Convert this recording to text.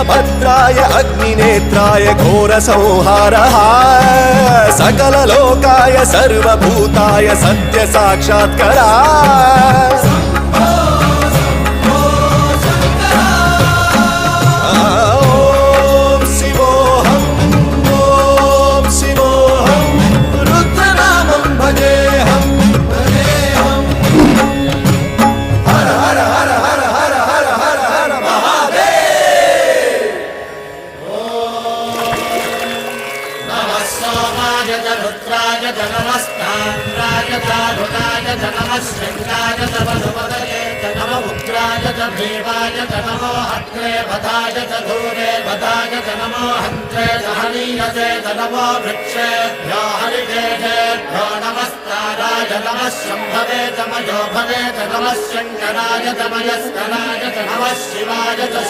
वीरभद्राय अग्निनेत्राय घोरसंहारः सकललोकाय सर्वभूताय सत्यसाक्षात्करा रुद्राय च नमस्ताम्राय चारुणाय च नमः शृङ्गाय च वसुपतये च नमः उग्राय च भीमाय च नमो हत्रे वधाय च धूरे वधाय च नमो हन्त्रे च हनीयसे च नमो वृक्षेभ्यो हरिकेशेभ्यो नमस्ताराय नमः शम्भवे च मयोभवे च नमः शङ्कराय च मयस्कराय च नमः शिवाय च